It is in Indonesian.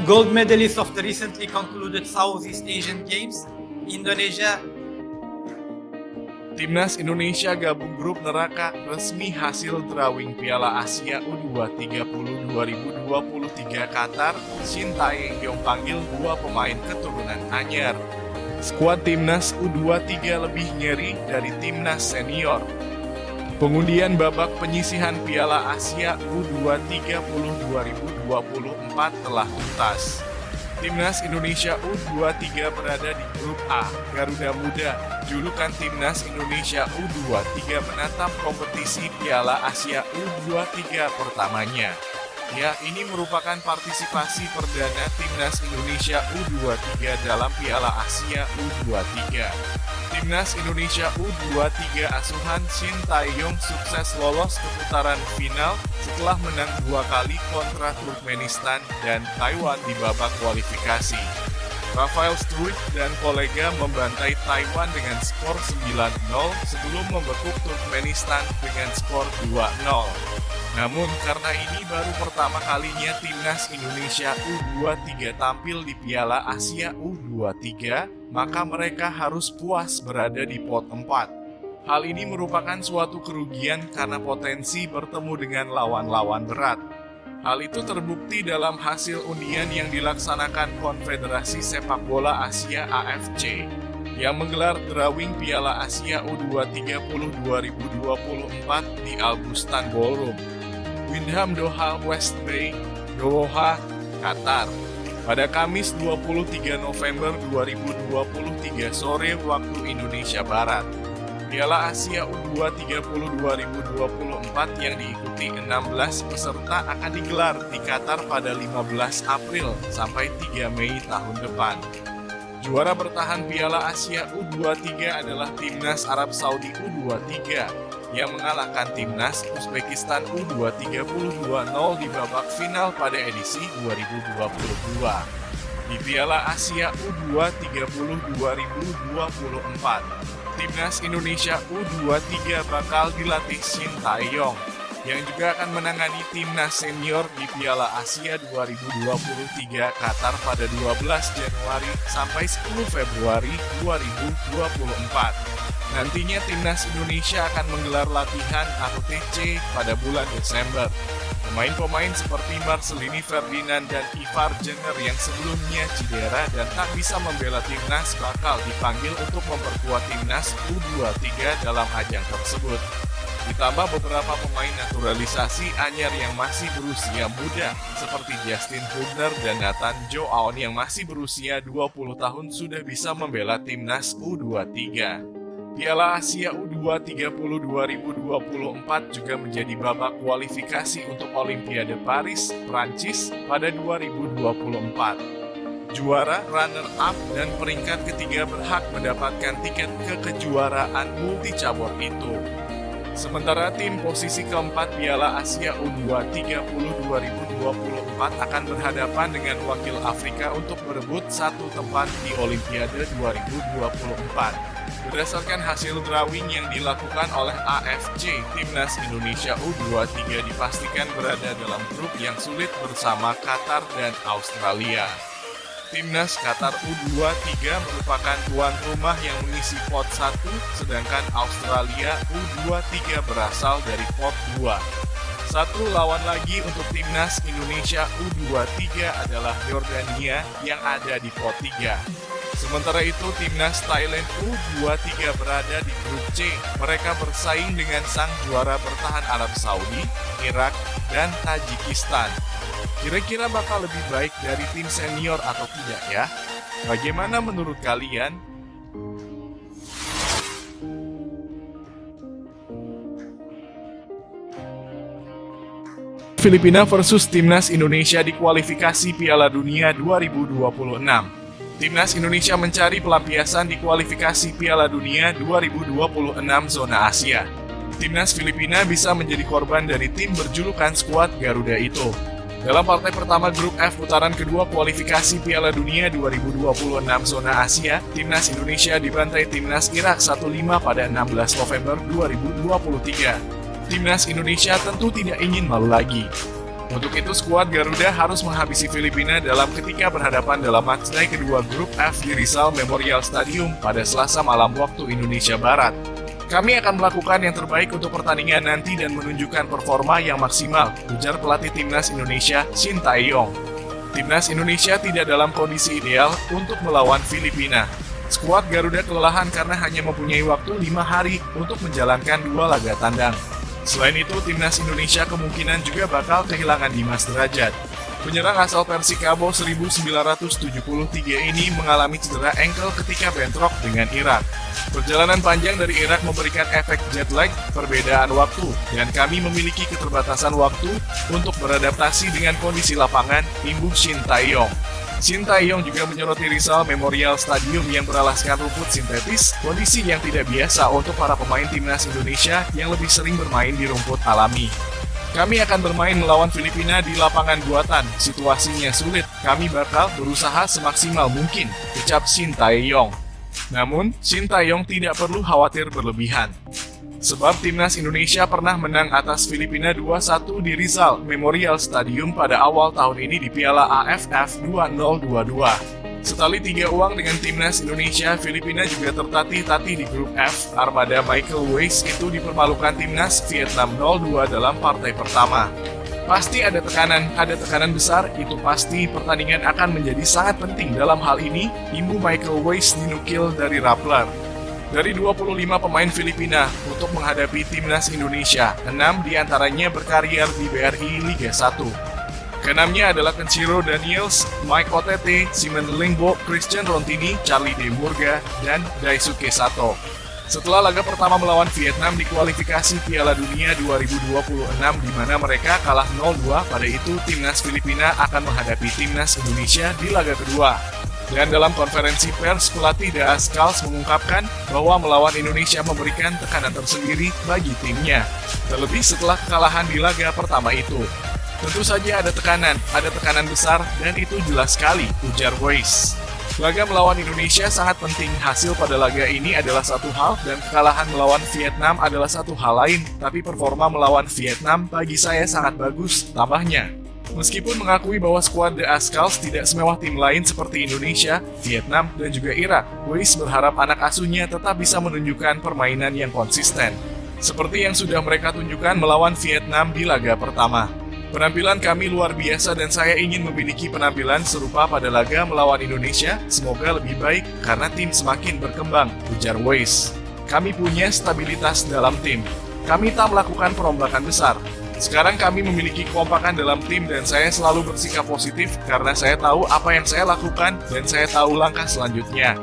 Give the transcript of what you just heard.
Gold medalist of the recently concluded Southeast Asian Games, Indonesia. Timnas Indonesia gabung grup neraka resmi hasil drawing Piala Asia U23 2023 Qatar. Shin Tae-yong panggil dua pemain keturunan anyar. Skuad Timnas U23 lebih nyeri dari Timnas senior. Pengundian babak penyisihan Piala Asia U23 2024 telah tuntas. Timnas Indonesia U23 berada di grup A. Garuda Muda, julukan Timnas Indonesia U23 menatap kompetisi Piala Asia U23 pertamanya. Ya, ini merupakan partisipasi perdana Timnas Indonesia U23 dalam Piala Asia U23. Timnas Indonesia U23 asuhan Shin Tae-yong sukses lolos ke putaran final setelah menang 2 kali kontra Turkmenistan dan Taiwan di babak kualifikasi. Rafael Struijk dan kolega membantai Taiwan dengan skor 9-0 sebelum membekuk Turkmenistan dengan skor 2-0. Namun karena ini baru pertama kalinya Timnas Indonesia U23 tampil di Piala Asia U23, maka mereka harus puas berada di pot 4. Hal ini merupakan suatu kerugian karena potensi bertemu dengan lawan-lawan berat. Hal itu terbukti dalam hasil undian yang dilaksanakan Konfederasi Sepak Bola Asia AFC yang menggelar drawing Piala Asia U23 2024 di Al Bustan Ballroom, Wyndham Doha West Bay, Doha, Qatar. Pada Kamis 23 November 2023 sore waktu Indonesia Barat. Piala Asia U23 2024 yang diikuti 16 peserta akan digelar di Qatar pada 15 April sampai 3 Mei tahun depan. Juara bertahan Piala Asia U23 adalah Timnas Arab Saudi U23 yang mengalahkan Timnas Uzbekistan U23 2-0 di babak final pada edisi 2022. Di Piala Asia U23 2024, Timnas Indonesia U23 bakal dilatih Shin Tae-yong yang juga akan menangani Timnas senior di Piala Asia 2023 Qatar pada 12 Januari sampai 10 Februari 2024. Nantinya Timnas Indonesia akan menggelar latihan atau TC pada bulan Desember. Pemain-pemain seperti Marcelini Ferdinand dan Ivar Jenner yang sebelumnya cedera dan tak bisa membela Timnas bakal dipanggil untuk memperkuat Timnas U23 dalam ajang tersebut. Ditambah beberapa pemain naturalisasi anyar yang masih berusia muda seperti Justin Hubner dan Nathan Joaon yang masih berusia 20 tahun sudah bisa membela Timnas U23. Piala Asia U23 2024 juga menjadi babak kualifikasi untuk Olimpiade Paris, Prancis pada 2024. Juara, runner-up, dan peringkat ketiga berhak mendapatkan tiket ke kejuaraan multicabur itu. Sementara tim posisi keempat Piala Asia U23 2024 akan berhadapan dengan wakil Afrika untuk berebut satu tempat di Olimpiade 2024. Berdasarkan hasil drawing yang dilakukan oleh AFC, Timnas Indonesia U23 dipastikan berada dalam grup yang sulit bersama Qatar dan Australia. Timnas Qatar U23 merupakan tuan rumah yang mengisi pot 1, sedangkan Australia U23 berasal dari pot 2. Satu lawan lagi untuk Timnas Indonesia U23 adalah Yordania yang ada di pot 3. Sementara itu, Timnas Thailand U23 berada di grup C. Mereka bersaing dengan sang juara bertahan Arab Saudi, Irak, dan Tajikistan. Kira-kira bakal lebih baik dari tim senior atau tidak ya? Bagaimana menurut kalian? Filipina versus Timnas Indonesia di kualifikasi Piala Dunia 2026. Timnas Indonesia mencari pelampiasan di kualifikasi Piala Dunia 2026 zona Asia. Timnas Filipina bisa menjadi korban dari tim berjulukan skuad Garuda itu. Dalam partai pertama grup F putaran kedua kualifikasi Piala Dunia 2026 zona Asia, Timnas Indonesia dibantai Timnas Irak 1-5 pada 16 November 2023. Timnas Indonesia tentu tidak ingin malu lagi. Untuk itu, skuad Garuda harus menghabisi Filipina dalam ketika berhadapan dalam matchday kedua grup F di Rizal Memorial Stadium pada Selasa malam waktu Indonesia Barat. Kami akan melakukan yang terbaik untuk pertandingan nanti dan menunjukkan performa yang maksimal, ujar pelatih Timnas Indonesia Shin Tae-yong. Timnas Indonesia tidak dalam kondisi ideal untuk melawan Filipina. Skuad Garuda kelelahan karena hanya mempunyai waktu 5 hari untuk menjalankan 2 laga tandang. Selain itu, Timnas Indonesia kemungkinan juga bakal kehilangan Dimas Derajat. Penyerang asal Persikabo 1973 ini mengalami cedera ankle ketika bentrok dengan Irak. Perjalanan panjang dari Irak memberikan efek jet lag, perbedaan waktu, dan kami memiliki keterbatasan waktu untuk beradaptasi dengan kondisi lapangan, imbuh Shin Tae-yong. Shin Tae-yong juga menyoroti Rizal Memorial Stadium yang beralaskan rumput sintetis, kondisi yang tidak biasa untuk para pemain Timnas Indonesia yang lebih sering bermain di rumput alami. Kami akan bermain melawan Filipina di lapangan buatan, situasinya sulit, kami bakal berusaha semaksimal mungkin, ucap Shin Tae-yong. Namun, Shin Tae-yong tidak perlu khawatir berlebihan. Sebab Timnas Indonesia pernah menang atas Filipina 2-1 di Rizal Memorial Stadium pada awal tahun ini di Piala AFF 2022. Setali 3 uang dengan Timnas Indonesia, Filipina juga tertatih-tatih di grup F. Armada Michael Weiss itu dipermalukan Timnas Vietnam 0-2 dalam partai pertama. Pasti ada tekanan besar, itu pasti pertandingan akan menjadi sangat penting dalam hal ini, imbuh Michael Weiss dinukil dari Rappler. Dari 25 pemain Filipina untuk menghadapi Timnas Indonesia, 6 diantaranya berkarier di BRI Liga 1. Keenamnya adalah Kenshiro Daniels, Mike Otete, Simon Lingbo, Christian Rontini, Charlie De Murga, dan Daisuke Sato. Setelah laga pertama melawan Vietnam di kualifikasi Piala Dunia 2026 di mana mereka kalah 0-2, pada itu Timnas Filipina akan menghadapi Timnas Indonesia di laga kedua. Dan dalam konferensi pers, pelatih Da Ascals mengungkapkan bahwa melawan Indonesia memberikan tekanan tersendiri bagi timnya, terlebih setelah kekalahan di laga pertama itu. Tentu saja ada tekanan besar, dan itu jelas sekali, ujar Weiss. Laga melawan Indonesia sangat penting, hasil pada laga ini adalah satu hal, dan kekalahan melawan Vietnam adalah satu hal lain, tapi performa melawan Vietnam bagi saya sangat bagus, tambahnya. Meskipun mengakui bahwa skuad The Ascals tidak semewah tim lain seperti Indonesia, Vietnam, dan juga Irak, Weiss berharap anak asuhnya tetap bisa menunjukkan permainan yang konsisten, seperti yang sudah mereka tunjukkan melawan Vietnam di laga pertama. Penampilan kami luar biasa dan saya ingin memiliki penampilan serupa pada laga melawan Indonesia, semoga lebih baik karena tim semakin berkembang, ujar Weiss. Kami punya stabilitas dalam tim. Kami tak melakukan perombakan besar. Sekarang kami memiliki kekompakan dalam tim dan saya selalu bersikap positif karena saya tahu apa yang saya lakukan dan saya tahu langkah selanjutnya.